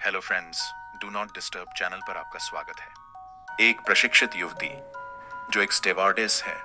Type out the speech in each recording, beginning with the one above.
Hello friends, do not disturb channel पर आपका स्वागत है। एक प्रशिक्षित युवती जो एक स्टेवार्डेस है,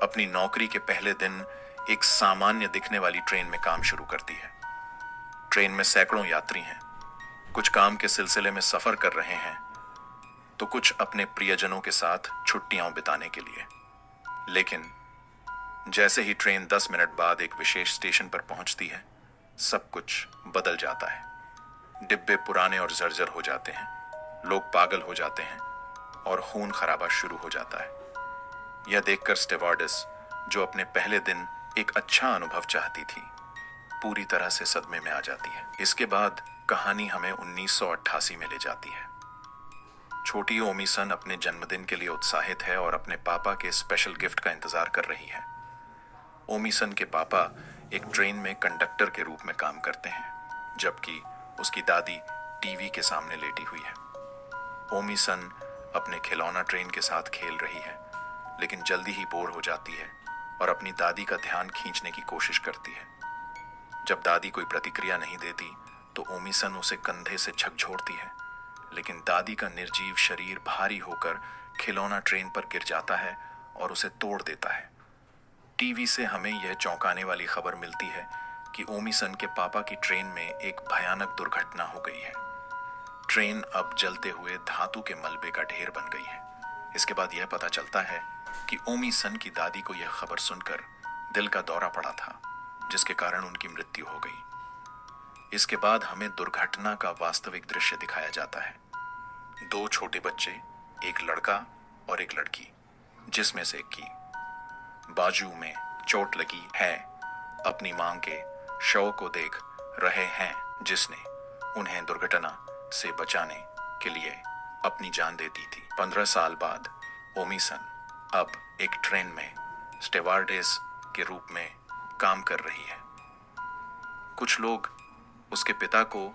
अपनी नौकरी के पहले दिन एक सामान्य दिखने वाली ट्रेन में काम शुरू करती है। ट्रेन में सैकड़ों यात्री हैं, कुछ काम के सिलसिले में सफर कर रहे हैं तो कुछ अपने प्रियजनों के साथ छुट्टियां बिताने के लिए। लेकिन जैसे ही ट्रेन 10 मिनट बाद एक विशेष स्टेशन पर पहुंचती है, सब कुछ बदल जाता है। डिब्बे पुराने और जर्जर हो जाते हैं, लोग पागल हो जाते हैं और खून खराबा शुरू हो जाता है। यह देखकर स्टेवार्डेस, जो अपने पहले दिन एक अच्छा अनुभव चाहती थी, पूरी तरह से सदमे में आ जाती है। इसके बाद कहानी हमें 1988 में ले जाती है। छोटी ओमी सन अपने जन्मदिन के लिए उत्साहित है और अपने पापा के स्पेशल गिफ्ट का इंतजार कर रही है। ओमी सन के पापा एक ट्रेन में कंडक्टर के रूप में काम करते हैं, जबकि उसकी दादी टीवी के सामने लेटी हुई है। ओमी सन अपने खिलौना ट्रेन के साथ खेल रही है, लेकिन जल्दी ही बोर हो जाती है और अपनी दादी का ध्यान खींचने की कोशिश करती है। जब दादी कोई प्रतिक्रिया नहीं देती तो ओमी सन उसे कंधे से झकझोरती है, लेकिन दादी का निर्जीव शरीर भारी होकर खिलौना ट्रेन पर गिर जाता है और उसे तोड़ देता है। टीवी से हमें यह चौंकाने वाली खबर मिलती है कि ओमी सन के पापा की ट्रेन में एक भयानक दुर्घटना हो गई है। ट्रेन अब जलते हुए धातु के मलबे का ढेर बन गई है। इसके बाद यह पता चलता है कि ओमी सन की दादी को यह खबर सुनकर दिल का दौरा पड़ा था, जिसके कारण उनकी मृत्यु हो गई। इसके बाद हमें दुर्घटना का वास्तविक दृश्य दिखाया जाता है। दो छोटे बच्चे, एक लड़का और एक लड़की, जिसमें से की बाजू में चोट लगी है, अपनी मां के शव को देख रहे हैं, जिसने उन्हें दुर्घटना से बचाने के लिए अपनी जान दे दी थी। 15 साल बाद ओमी सन अब एक ट्रेन में स्टेवार्डेस के रूप में काम कर रही है। कुछ लोग उसके पिता को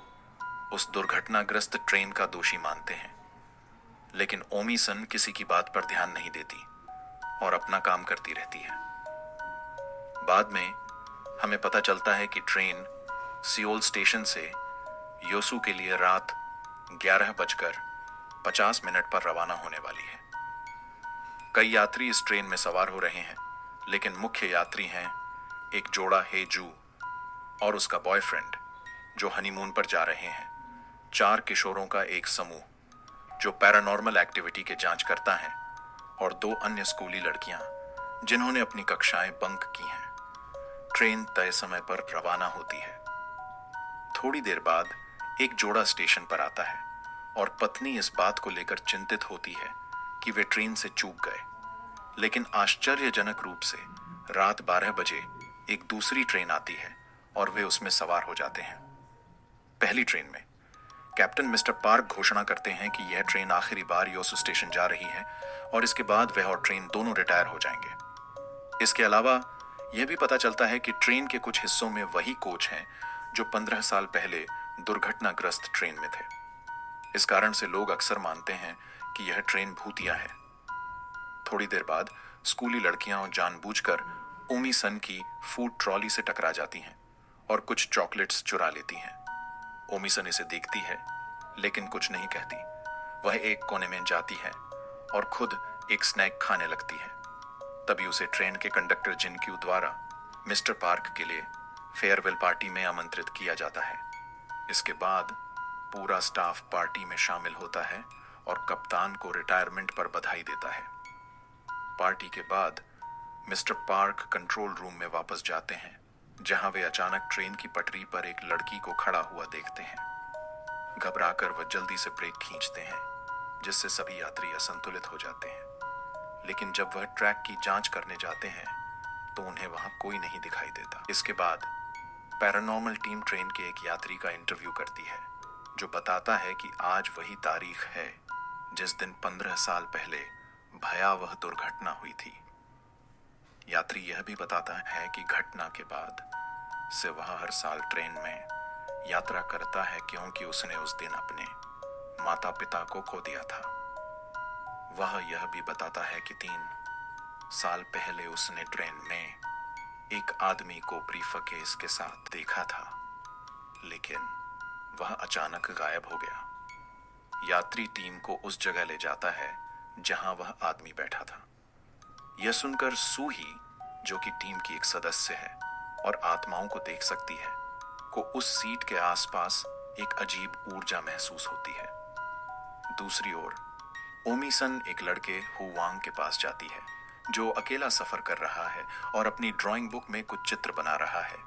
उस दुर्घटनाग्रस्त ट्रेन का दोषी मानते हैं, लेकिन ओमी सन किसी की बात पर ध्यान नहीं देती और अपना काम करती रहती है। बाद में हमें पता चलता है कि ट्रेन सियोल स्टेशन से योसू के लिए रात 11:50 पर रवाना होने वाली है। कई यात्री इस ट्रेन में सवार हो रहे हैं, लेकिन मुख्य यात्री हैं एक जोड़ा हेजू और उसका बॉयफ्रेंड, जो हनीमून पर जा रहे हैं, 4 किशोरों का एक समूह जो पैरानॉर्मल एक्टिविटी के जांच करता है, और 2 अन्य स्कूली लड़कियां जिन्होंने अपनी कक्षाएं बंक की हैं। ट्रेन तय समय पर रवाना होती है। थोड़ी देर बाद एक जोड़ा स्टेशन पर आता है और पत्नी इस बात को लेकर चिंतित होती है कि वे ट्रेन से चूक गए, लेकिन आश्चर्यजनक रूप से रात 12 बजे एक दूसरी ट्रेन आती है और वे उसमें सवार हो जाते हैं। पहली ट्रेन में कैप्टन मिस्टर पार्क घोषणा करते हैं कि यह ट्रेन आखिरी बार योसू स्टेशन जा रही है और इसके बाद वह और ट्रेन दोनों रिटायर हो जाएंगे। इसके अलावा यह भी पता चलता है कि ट्रेन के कुछ हिस्सों में वही कोच हैं जो 15 साल पहले दुर्घटनाग्रस्त ट्रेन में थे। इस कारण से लोग अक्सर मानते हैं कि यह ट्रेन भूतिया है। थोड़ी देर बाद स्कूली लड़कियां जानबूझकर ओमी सन की फूड ट्रॉली से टकरा जाती हैं और कुछ चॉकलेट्स चुरा लेती हैं। ओमी सन इसे देखती है, लेकिन कुछ नहीं कहती। वह एक कोने में जाती है और खुद एक स्नैक खाने लगती है। तभी उसे ट्रेन के कंडक्टर जिनक्यू द्वारा मिस्टर पार्क के लिए फेयरवेल पार्टी में आमंत्रित किया जाता है। इसके बाद पूरा स्टाफ पार्टी में शामिल होता है और कप्तान को रिटायरमेंट पर बधाई देता है। पार्टी के बाद मिस्टर पार्क कंट्रोल रूम में वापस जाते हैं, जहां वे अचानक ट्रेन की पटरी पर एक लड़की को खड़ा हुआ देखते हैं। घबराकर वह जल्दी से ब्रेक खींचते हैं, जिससे सभी यात्री असंतुलित हो जाते हैं। लेकिन जब वह ट्रैक की जांच करने जाते हैं तो उन्हें वहां कोई नहीं दिखाई देता। इसके बाद पैरानॉर्मल टीम ट्रेन के एक यात्री का इंटरव्यू करती है, जो बताता है कि आज वही तारीख है जिस दिन 15 साल पहले भयावह दुर्घटना हुई थी। यात्री यह भी बताता है कि घटना के बाद से वह हर साल ट्रेन में यात्रा करता है, क्योंकि उसने उस दिन अपने माता पिता को खो दिया था। वह यह भी बताता है कि 3 साल पहले उसने ट्रेन में एक आदमी को ब्रीफकेस के साथ देखा था, लेकिन वह अचानक गायब हो गया। यात्री टीम को उस जगह ले जाता है जहां वह आदमी बैठा था। यह सुनकर सूही, जो कि टीम की एक सदस्य है और आत्माओं को देख सकती है, को उस सीट के आसपास एक अजीब ऊर्जा महसूस होती है। दूसरी ओर ओमीसन एक लड़के हुवांग के पास जाती है, जो अकेला सफर कर रहा है और अपनी ड्राइंग बुक में कुछ चित्र बना रहा है।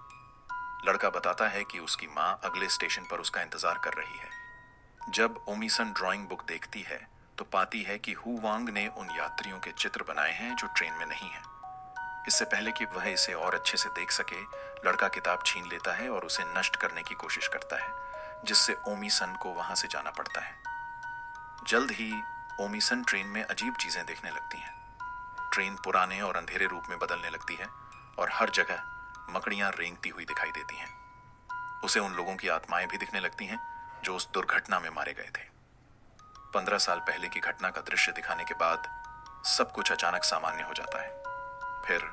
लड़का बताता है कि उसकी माँ अगले स्टेशन पर उसका इंतजार कर रही है। जब ओमीसन ड्राइंग बुक देखती है तो पाती है कि हुवांग ने उन यात्रियों के चित्र बनाए हैं जो ट्रेन में नहीं है। इससे पहले कि वह इसे और अच्छे से देख सके, लड़का किताब छीन लेता है और उसे नष्ट करने की कोशिश करता है, जिससे ओमीसन को वहां से जाना पड़ता है। जल्द ही ओमीसन ट्रेन में अजीब चीजें देखने लगती हैं। ट्रेन पुराने और अंधेरे रूप में बदलने लगती है और हर जगह मकड़ियां रेंगती हुई दिखाई देती हैं। उसे उन लोगों की आत्माएं भी दिखने लगती हैं जो उस दुर्घटना में मारे गए थे। 15 साल पहले की घटना का दृश्य दिखाने के बाद सब कुछ अचानक सामान्य हो जाता है। फिर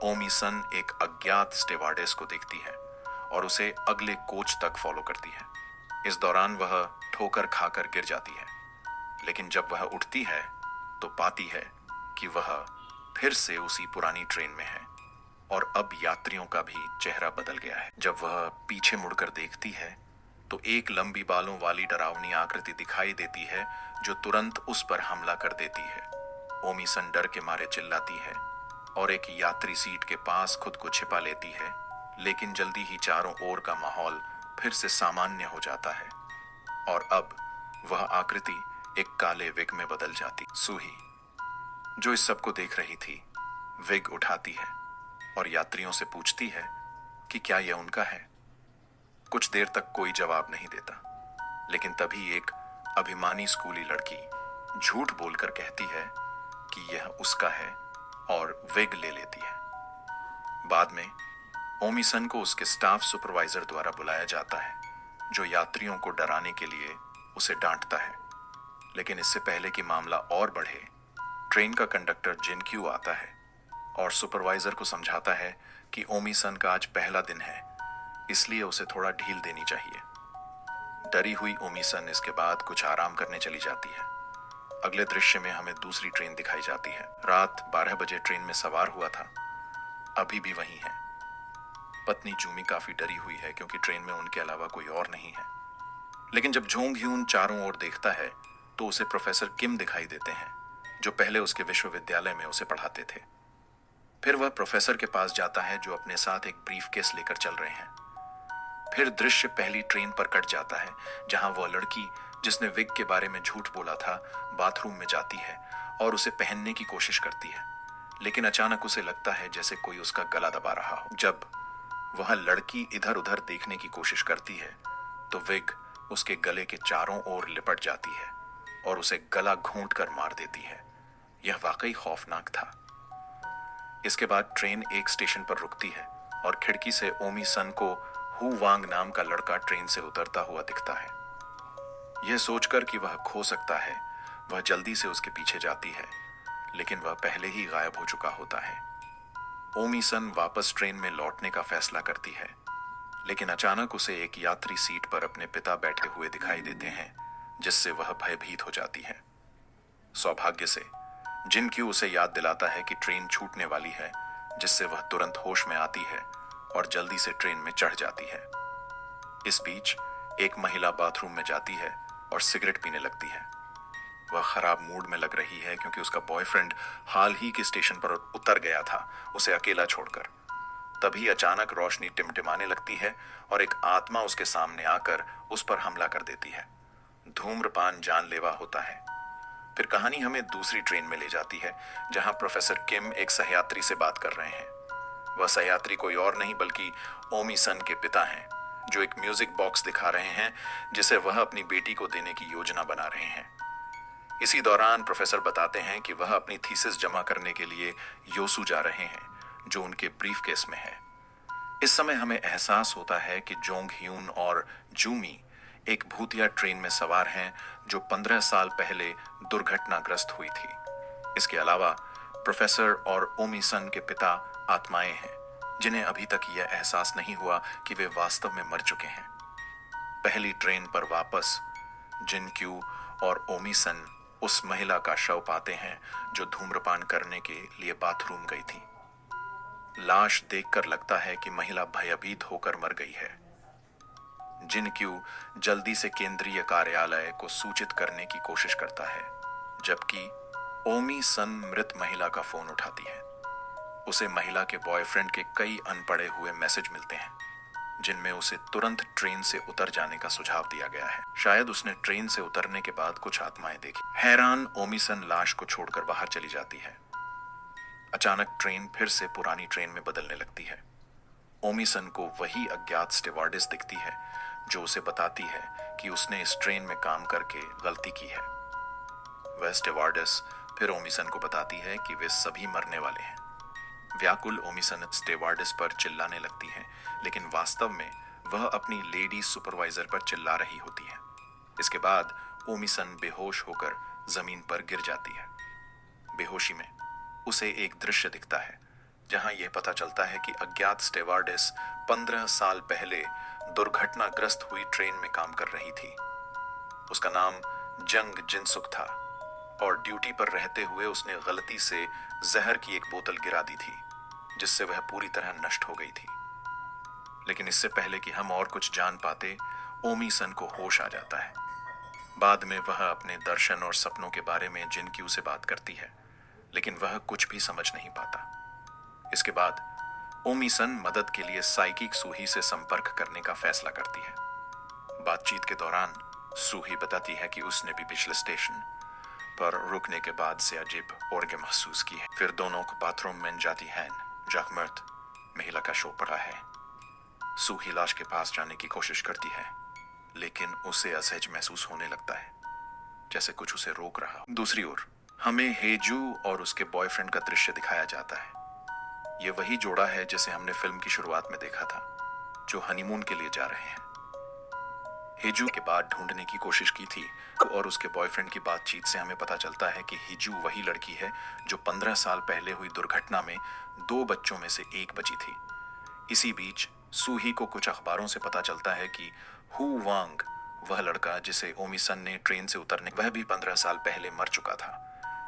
ओमीसन एक अज्ञात स्टेवार्डेस को देखती है और उसे अगले कोच तक फॉलो करती है। इस दौरान वह ठोकर खाकर गिर जाती है, लेकिन जब वह उठती है तो पाती है कि वह फिर से उसी पुरानी ट्रेन में है और अब यात्रियों का भी चेहरा बदल गया है। जब वह पीछे मुड़कर देखती है तो एक लंबी बालों वाली डरावनी आकृति दिखाई देती है जो तुरंत उस पर हमला कर देती है। ओमीसन डर के मारे चिल्लाती है और एक यात्री सीट के पास खुद को छिपा लेती है, लेकिन जल्दी ही चारों ओर का माहौल फिर से सामान्य हो जाता है और अब वह आकृति एक काले विग में बदल जाती। सूही, जो इस सब को देख रही थी, विग उठाती है और यात्रियों से पूछती है कि क्या यह उनका है। कुछ देर तक कोई जवाब नहीं देता, लेकिन तभी एक अभिमानी स्कूली लड़की झूठ बोलकर कहती है कि यह उसका है और विग ले लेती है। बाद में ओमीसन को उसके स्टाफ सुपरवाइजर द्वारा बुलाया जाता है, जो यात्रियों को डराने के लिए उसे डांटता है। लेकिन इससे पहले कि मामला और बढ़े, ट्रेन का कंडक्टर जिनक्यू आता है और सुपरवाइजर को समझाता है कि ओमीसन का आज पहला दिन है, इसलिए उसे थोड़ा ढील देनी चाहिए। डरी हुई ओमीसन इसके बाद कुछ आराम करने चली जाती है। अगले दृश्य में हमें दूसरी ट्रेन दिखाई जाती है। रात 12 बजे ट्रेन में सवार हुआ था, अभी भी वही है। पत्नी जूमी काफी डरी हुई है क्योंकि ट्रेन में उनके अलावा कोई और नहीं है। लेकिन जब जोंग ह्यून चारों ओर देखता है तो उसे प्रोफेसर किम दिखाई देते हैं, जो पहले उसके विश्वविद्यालय में उसे पढ़ाते थे। फिर वह प्रोफेसर के पास जाता है, जो अपने साथ एक ब्रीफकेस लेकर चल रहे हैं। फिर दृश्य पहली ट्रेन पर कट जाता है, जहां वह लड़की जिसने विग के बारे में झूठ बोला था, बाथरूम में जाती है और उसे पहनने की कोशिश करती है, लेकिन अचानक उसे लगता है जैसे कोई उसका गला दबा रहा हो। जब वह लड़की इधर उधर देखने की कोशिश करती है तो विग उसके गले के चारों ओर लिपट जाती है और उसे गला घूंट कर मार देती है। यह वाकई खौफनाक था। इसके बाद ट्रेन एक स्टेशन पर रुकती है और खिड़की से ओमीसन को हुवांग नाम का लड़का ट्रेन से उतरता हुआ दिखता है। यह सोचकर कि वह खो सकता है, वह जल्दी से उसके पीछे जाती है, लेकिन वह पहले ही गायब हो चुका होता है। ओमीसन वापस ट्रेन में लौटने का फैसला करती है, लेकिन अचानक उसे एक यात्री सीट पर अपने पिता बैठे हुए दिखाई देते हैं, जिससे वह भयभीत हो जाती है। सौभाग्य से जिनक्यू उसे याद दिलाता है कि ट्रेन छूटने वाली है, जिससे वह तुरंत होश में आती है और जल्दी से ट्रेन में चढ़ जाती है। इस बीच एक महिला बाथरूम में जाती है और सिगरेट पीने लगती है। वह खराब मूड में लग रही है क्योंकि उसका बॉयफ्रेंड हाल ही के स्टेशन पर उतर गया था, उसे अकेला छोड़कर। तभी अचानक रोशनी टिमटिमाने लगती है और एक आत्मा उसके सामने आकर उस पर हमला कर देती है। धूम्रपान जानलेवा होता है। फिर कहानी हमें दूसरी ट्रेन में ले जाती है, जहां प्रोफेसर किम एक सहयात्री से बात कर रहे हैं। वह सहयात्री कोई और नहीं बल्कि ओमीसन के पिता हैं, जो एक म्यूजिक बॉक्स दिखा रहे हैं जिसे वह अपनी बेटी को देने की योजना बना रहे हैं। इसी दौरान प्रोफेसर बताते हैं कि वह अपनी थीसिस जमा करने के लिए योसू जा रहे हैं, जो उनके ब्रीफकेस में है। इस समय हमें एहसास होता है कि जोंग ह्यून और जूमी एक भूतिया ट्रेन में सवार हैं, जो 15 साल पहले दुर्घटनाग्रस्त हुई थी। इसके अलावा प्रोफेसर और ओमीसन के पिता आत्माएं हैं, जिन्हें अभी तक यह एहसास नहीं हुआ कि वे वास्तव में मर चुके हैं। पहली ट्रेन पर वापस जिनक्यू और ओमी सन उस महिला का शव पाते हैं जो धूम्रपान करने के लिए बाथरूम गई थी। लाश देखकर लगता है कि महिला भयभीत होकर मर गई है। जिनक्यू जल्दी से केंद्रीय कार्यालय को सूचित करने की कोशिश करता है, जबकि ओमी सन मृत महिला का फोन उठाती है। उसे महिला के बॉयफ्रेंड के कई अनपढ़े हुए मैसेज मिलते हैं, जिनमें उसे तुरंत ट्रेन से उतर जाने का सुझाव दिया गया है। शायद उसने ट्रेन से उतरने के बाद कुछ आत्माएं देखी। हैरान ओमी सन लाश को छोड़कर बाहर चली जाती है। अचानक ट्रेन फिर से पुरानी ट्रेन में बदलने लगती है। ओमी सन को वही अज्ञात स्टीवर्डेस दिखती है जो उसे बताती है कि उसने इस ट्रेन में काम करके गलती की है। वह स्टीवर्डेस फिर ओमी सन को बताती है कि वे सभी मरने वाले हैं। व्याकुल ओमी सन स्टीवर्डेस पर चिल्लाने लगती है, लेकिन वास्तव में वह अपनी लेडी सुपरवाइजर पर चिल्ला रही होती है। इसके बाद ओमी सन बेहोश होकर जमीन पर गिर जाती है। बेहोशी में उसे एक दृश्य दिखता है जहां यह पता चलता है कि अज्ञात स्टीवर्डेस 15 साल पहले दुर्घटनाग्रस्त हुई ट्रेन में काम कर रही थी। उसका नाम जंग जिनसुक था और ड्यूटी पर रहते हुए उसने गलती से जहर की एक बोतल गिरा दी थी, जिससे वह पूरी तरह नष्ट हो गई थी। लेकिन इससे पहले कि हम और कुछ जान पाते, ओमी सन को होश आ जाता है। बाद में वह अपने दर्शन और सपनों के बारे में जिनक्यू से बात करती है, लेकिन वह कुछ भी समझ नहीं पाता। इसके बाद ओमी सन मदद के लिए साइकिक सूही से संपर्क करने का फैसला करती है। बातचीत के दौरान सूही बताती है कि उसने भी पिछले स्टेशन पर रुकने के बाद से अजीब ओरगे महसूस की है। फिर दोनों को बाथरूम में जाती हैं जहां मृत महिला का शव पड़ा है। सूही लाश के पास जाने की कोशिश करती है, लेकिन उसे असहज महसूस होने लगता है, जैसे कुछ उसे रोक रहा। दूसरी ओर हमें हेजू और उसके बॉयफ्रेंड का दृश्य दिखाया जाता है। ये वही जोड़ा है जिसे हमने फिल्म की शुरुआत में देखा था, जो हनीमून के लिए जा रहे हैं। हेजू के बाद ढूंढने की कोशिश की थी और उसके बॉयफ्रेंड की बातचीत से हमें पता चलता है कि हेजू वही लड़की है जो 15 साल पहले हुई दुर्घटना में 2 बच्चों में से एक बची थी। इसी बीच सूही को कुछ अखबारों से पता चलता है कि हु वांग, वह लड़का जिसे ओमी सन ने ट्रेन से उतरने, वह भी 15 साल पहले मर चुका था।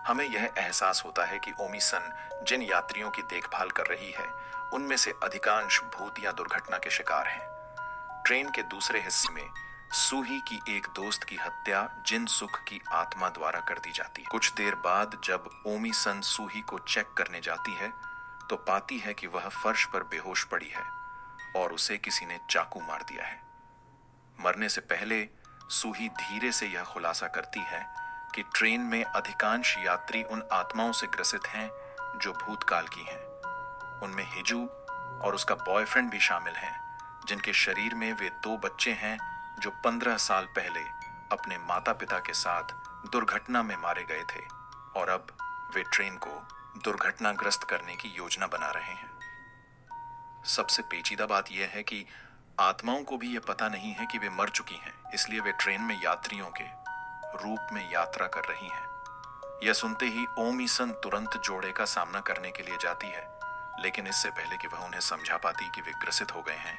हमें यह एहसास होता है कि ओमी सन जिन यात्रियों की देखभाल कर रही है, उनमें से अधिकांश भूत या दुर्घटना के शिकार हैं। ट्रेन के दूसरे हिस्से में सूही की एक दोस्त की हत्या जिनसुक की आत्मा द्वारा कर दी जाती है। कुछ देर बाद जब ओमी सन सूही को चेक करने जाती है, तो पाती है कि वह फर्श पर बेहोश पड़ी है और उसे किसी ने चाकू मार दिया है। मरने से पहले सूही धीरे से यह खुलासा करती है कि ट्रेन में अधिकांश यात्री उन आत्माओं से ग्रसित हैं जो भूतकाल की हैं। उनमें हिजू और उसका बॉयफ्रेंड भी शामिल हैं, जिनके शरीर में वे 2 बच्चे हैं जो 15 साल पहले अपने माता पिता के साथ दुर्घटना में मारे गए थे और अब वे ट्रेन को दुर्घटनाग्रस्त करने की योजना बना रहे हैं। सबसे पेचीदा बात यह है कि आत्माओं को भी यह पता नहीं है कि वे मर चुकी हैं, इसलिए वे ट्रेन में यात्रियों के रूप में यात्रा कर रही हैं। यह सुनते ही ओमी सन तुरंत जोड़े का सामना करने के लिए जाती है, लेकिन इससे पहले कि वह उन्हें समझा पाती कि वे ग्रसित हो गए हैं,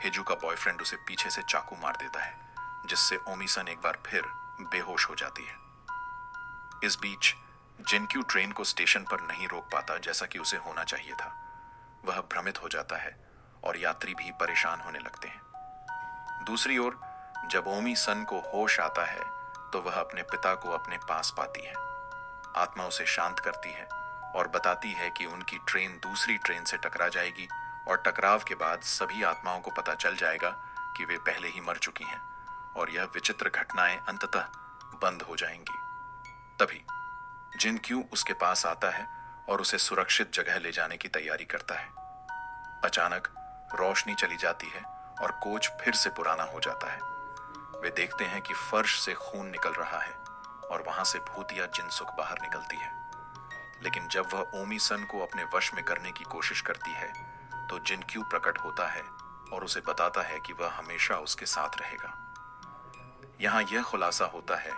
हिजू का बॉयफ्रेंड उसे पीछे से चाकू मार देता है, जिससे ओमी सन एक बार फिर बेहोश हो जाती है। इस बीच जिनक्यू ट्रेन को स्टेशन पर नहीं रोक पाता जैसा कि उसे होना चाहिए था। वह भ्रमित हो जाता है और यात्री भी परेशान होने लगते हैं। दूसरी ओर जब ओमी सन को होश आता है तो वह अपने पिता को अपने पास पाती है। आत्मा उसे शांत करती है और बताती है कि उनकी ट्रेन दूसरी ट्रेन से टकरा जाएगी और टकराव के बाद सभी आत्माओं को पता चल जाएगा कि वे पहले ही मर चुकी हैं और यह विचित्र घटनाएं अंततः बंद हो जाएंगी। तभी जिनक्यू उसके पास आता है और उसे सुरक्षित जगह ले जाने की तैयारी करता है। अचानक रोशनी चली जाती है और कोच फिर से पुराना हो जाता है। वे देखते हैं कि फर्श से खून निकल रहा है और वहां से भूतिया जिनसुक बाहर निकलती है। लेकिन जब वह ओमी सन को अपने वश में करने की कोशिश करती है तो जिनक्यू प्रकट होता है और उसे बताता है कि वह हमेशा उसके साथ रहेगा। यहां यह खुलासा होता है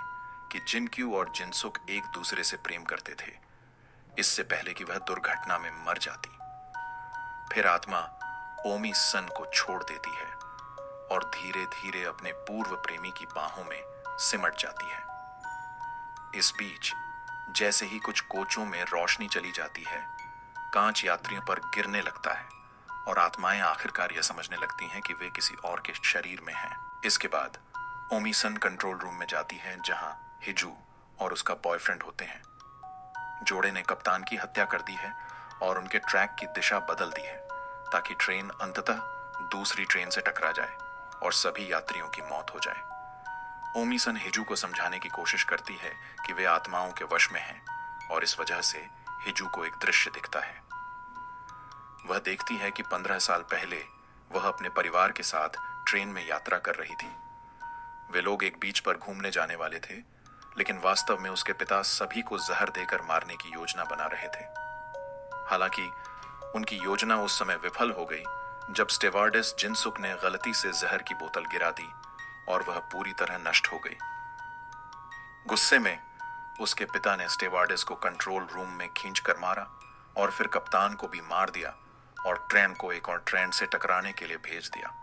कि जिनक्यू और जिनसुक एक दूसरे से प्रेम करते थे, इससे पहले कि वह दुर्घटना में मर जाती। फिर आत्मा ओमी सन को छोड़ देती है और धीरे धीरे अपने पूर्व प्रेमी की बाहों में सिमट जाती है। इस बीच जैसे ही कुछ कोचों में रोशनी चली जाती है, कांच यात्रियों पर गिरने लगता है और आत्माएं आखिरकार यह समझने लगती हैं कि वे किसी और के शरीर में हैं। इसके बाद ओमी-सन कंट्रोल रूम में जाती है जहां हिजू और उसका बॉयफ्रेंड होते हैं। जोड़े ने कप्तान की हत्या कर दी है और उनके ट्रैक की दिशा बदल दी है ताकि ट्रेन अंततः दूसरी ट्रेन से टकरा जाए और सभी यात्रियों की मौत हो जाए। ओमी-सन हिजू को समझाने की कोशिश करती है कि वे आत्माओं के वश में हैं और इस वजह से हिजू को एक दृश्य दिखता है। वह देखती है कि 15 साल पहले वह अपने परिवार के साथ ट्रेन में यात्रा कर रही थी। वे लोग एक बीच पर घूमने जाने वाले थे, लेकिन वास्तव में उसके पिता सभी को जहर देकर मारने की योजना बना रहे थे। हालांकि उनकी योजना उस समय विफल हो गई जब स्टेवार्डेस जिनसुक ने गलती से जहर की बोतल गिरा दी और वह पूरी तरह नष्ट हो गई। गुस्से में उसके पिता ने स्टेवार्डेस को कंट्रोल रूम में खींचकर मारा और फिर कप्तान को भी मार दिया और ट्रेन को एक और ट्रेन से टकराने के लिए भेज दिया।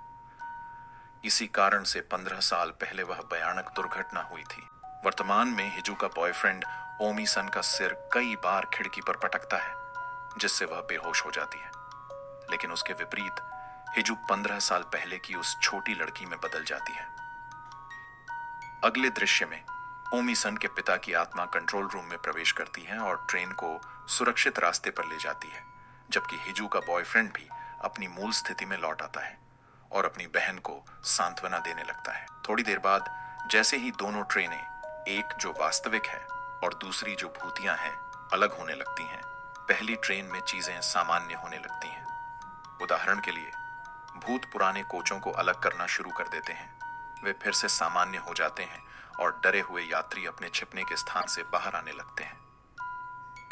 इसी कारण से 15 साल पहले वह भयानक दुर्घटना हुई थी। वर्तमान में हिजू का बॉयफ्रेंड ओमी-सन का सिर कई बार खिड़की पर पटकता है, जिससे वह बेहोश हो जाती है। लेकिन उसके विपरीत हिजू 15 साल पहले की उस छोटी लड़की में बदल जाती है। अगले दृश्य में ओमी-सन के पिता की आत्मा कंट्रोल रूम में प्रवेश करती है और ट्रेन को सुरक्षित रास्ते पर ले जाती है, जबकि हिजू का बॉयफ्रेंड भी अपनी मूल स्थिति में लौट आता है और अपनी बहन को सांत्वना देने लगता है। थोड़ी देर बाद जैसे ही दोनों ट्रेनें, एक जो वास्तविक है और दूसरी जो भूतिया है, अलग होने लगती हैं, पहली ट्रेन में चीजें सामान्य होने लगती हैं। उदाहरण के लिए भूत पुराने कोचों को अलग करना शुरू कर देते हैं। वे फिर से सामान्य हो जाते हैं और डरे हुए यात्री अपने छिपने के स्थान से बाहर आने लगते हैं।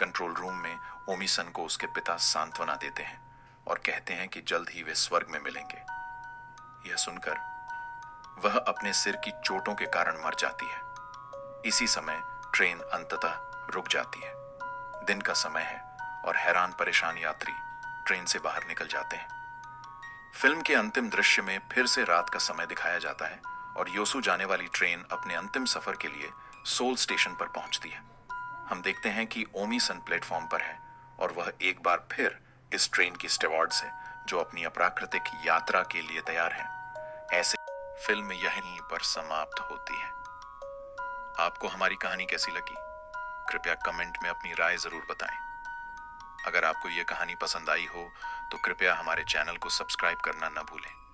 कंट्रोल रूम में ओमी-सन को उसके पिता सांत्वना देते हैं और कहते हैं कि जल्द ही वे स्वर्ग में मिलेंगे। यह सुनकर वह अपने सिर की चोटों के कारण मर जाती है। इसी समय ट्रेन अंततः रुक जाती है। दिन का समय है और हैरान परेशान यात्री ट्रेन से बाहर निकल जाते हैं। फिल्म के अंतिम दृश्य में फिर से रात का समय दिखाया जाता है और योसू जाने वाली ट्रेन अपने अंतिम सफर के लिए सोल स्टेशन पर पहुंचती है। हम देखते हैं कि ओमी-सन प्लेटफॉर्म पर है और वह एक बार फिर इस ट्रेन की स्टीवर्ड से जो अपनी अप्राकृतिक यात्रा के लिए तैयार है। ऐसे फिल्म यहीं पर समाप्त होती है। आपको हमारी कहानी कैसी लगी? कृपया कमेंट में अपनी राय जरूर बताएं। अगर आपको यह कहानी पसंद आई हो तो कृपया हमारे चैनल को सब्सक्राइब करना न भूलें।